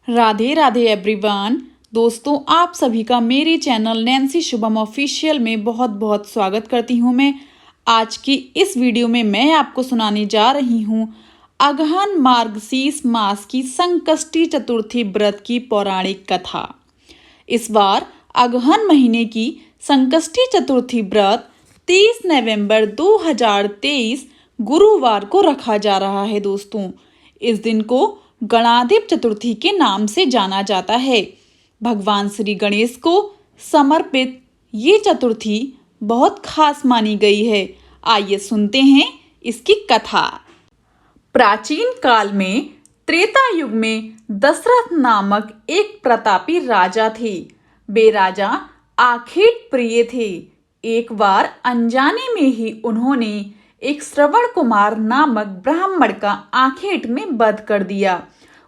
Radhe Radhe everyone. दोस्तों, आप सभी का मेरे चैनल नैन्सी शुभम ऑफिशियल में बहुत बहुत स्वागत करती हूँ। मैं आज की इस वीडियो में मैं आपको सुनाने जा रही हूँ अगहन मार्गशीर्ष मास की संकष्टी चतुर्थी व्रत की पौराणिक कथा। इस बार अगहन महीने की संकष्टी चतुर्थी व्रत 30 नवंबर 2023 गुरुवार को रखा जा रहा है। दोस्तों, इस दिन को गणाधिप चतुर्थी के नाम से जाना जाता है। भगवान श्री गणेश को समर्पित ये चतुर्थी बहुत खास मानी गई है। आइए सुनते हैं इसकी कथा। प्राचीन काल में त्रेता युग में दशरथ नामक एक प्रतापी राजा थे। वे राजा आखेट प्रिय थे। एक बार अनजाने में ही उन्होंने एक श्रवण कुमार नामक ब्राह्मण का आखेट में वध कर दिया।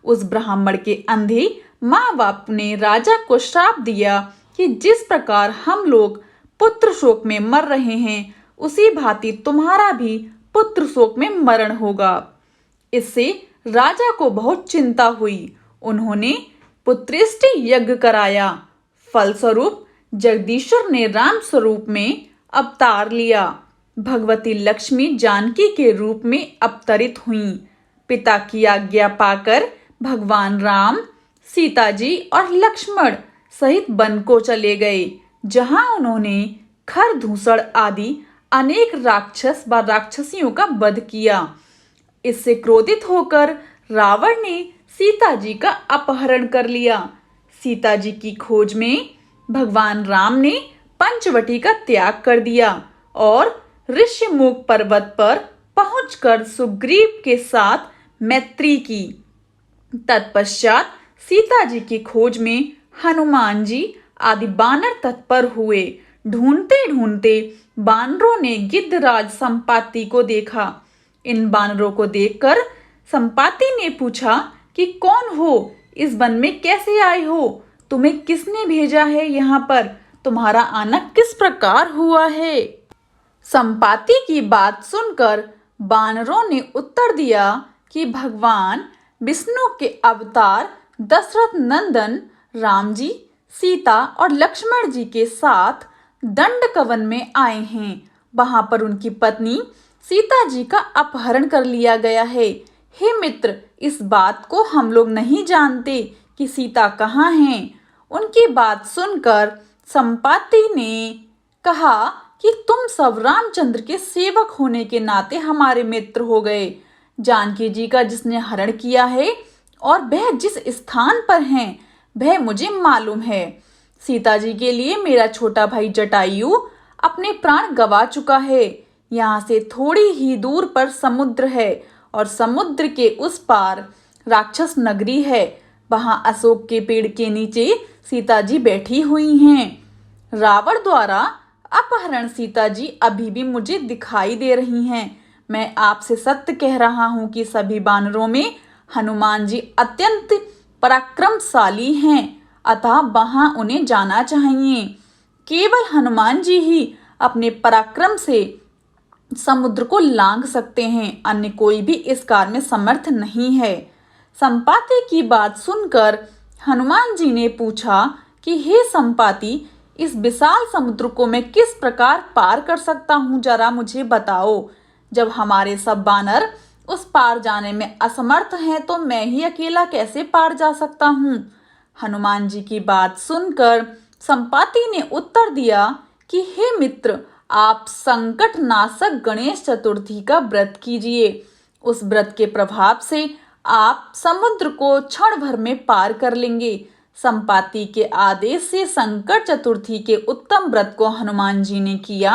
उस ब्राह्मण के अंधे माँ बाप ने राजा को श्राप दिया कि जिस प्रकार हम लोग पुत्र शोक में मर रहे हैं, उसी भांति तुम्हारा भी पुत्र शोक में मरण होगा। इससे राजा को बहुत चिंता हुई। उन्होंने पुत्रेष्टि यज्ञ कराया। फलस्वरूप जगदीश्वर ने राम स्वरूप में अवतार लिया। भगवती लक्ष्मी जानकी के रूप में अवतरित हुईं। पिता की आज्ञा पाकर भगवान राम, सीता जी और लक्ष्मण सहित वन को चले गए, जहां उन्होंने खरदूषण आदि अनेक राक्षस व राक्षसियों का वध किया। इससे क्रोधित होकर रावण ने सीता जी का अपहरण कर लिया। सीता जी की खोज में भगवान राम ने पंचवटी का त्याग कर दिया और ऋषिमुख पर्वत पर पहुंचकर सुग्रीव के साथ मैत्री की। तत्पश्चात सीता जी की खोज में हनुमान जी आदि बानर तत्पर हुए। ढूंढते ढूंढते बानरों ने गिद्धराज संपाति को देखा। इन बानरों को देखकर संपाति ने पूछा कि कौन हो, इस वन में कैसे आए हो, तुम्हें किसने भेजा है यहाँ पर, तुम्हारा आना किस प्रकार हुआ है। संपाति की बात सुनकर बानरों ने उत्तर दिया कि भगवान विष्णु के अवतार दशरथ नंदन राम जी, सीता और लक्ष्मण जी के साथ दंडकवन में आए हैं। वहां पर उनकी पत्नी सीता जी का अपहरण कर लिया गया है। हे मित्र, इस बात को हम लोग नहीं जानते कि सीता कहाँ हैं। उनकी बात सुनकर संपाति ने कहा कि तुम सब रामचंद्र के सेवक होने के नाते हमारे मित्र हो गए। जानकी जी का जिसने हरण किया है और वह जिस स्थान पर हैं, वह मुझे मालूम है। सीता जी के लिए मेरा छोटा भाई जटायु अपने प्राण गंवा चुका है। यहाँ से थोड़ी ही दूर पर समुद्र है और समुद्र के उस पार राक्षस नगरी है। वहां अशोक के पेड़ के नीचे सीता जी बैठी हुई हैं। रावण द्वारा अपहरण सीता जी अभी भी मुझे दिखाई दे रही हैं। मैं आपसे सत्य कह रहा हूं कि सभी बानरों में हनुमान जी अत्यंत पराक्रमशाली हैं, अतः वहां उन्हें जाना चाहिए। केवल हनुमान जी ही अपने पराक्रम से समुद्र को लांघ सकते हैं, अन्य कोई भी इस कार्य में समर्थ नहीं है। संपाति की बात सुनकर हनुमान जी ने पूछा कि हे संपाति, इस विशाल समुद्र को मैं किस प्रकार पार कर सकता हूँ, जरा मुझे बताओ। जब हमारे सब बानर उस पार जाने में असमर्थ हैं, तो मैं ही अकेला कैसे पार जा सकता हूँ। हनुमान जी की बात सुनकर संपाति ने उत्तर दिया कि हे मित्र, आप संकट नाशक गणेश चतुर्थी का व्रत कीजिए। उस व्रत के प्रभाव से आप समुद्र को क्षण भर में पार कर लेंगे। संपाति के आदेश से संकट चतुर्थी के उत्तम व्रत को हनुमान जी ने किया।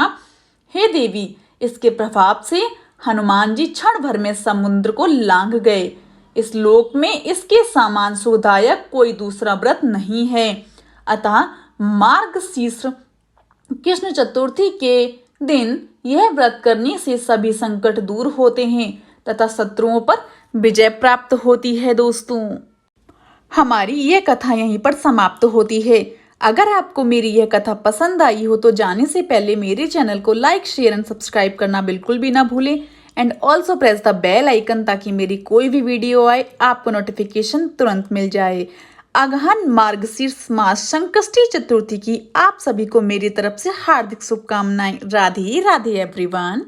हे देवी, इसके प्रभाव से हनुमान जी क्षण भर में समुद्र को लांघ गए। इस लोक में इसके समान सुखदायक कोई दूसरा व्रत नहीं है। अतः मार्गशीर्ष कृष्ण चतुर्थी के दिन यह व्रत करने से सभी संकट दूर होते हैं तथा शत्रुओं पर विजय प्राप्त होती है। दोस्तों, हमारी यह कथा यहीं पर समाप्त होती है। अगर आपको मेरी यह कथा पसंद आई हो तो जाने से पहले मेरे चैनल को लाइक, शेयर एंड सब्सक्राइब करना बिल्कुल भी ना भूलें। And also press the bell icon ताकि मेरी कोई भी वीडियो आए आपको नोटिफिकेशन तुरंत मिल जाए। अगहन मार्गशीर्ष मास संकष्टी चतुर्थी की आप सभी को मेरी तरफ से हार्दिक शुभकामनाएं। राधे राधे एवरीवन।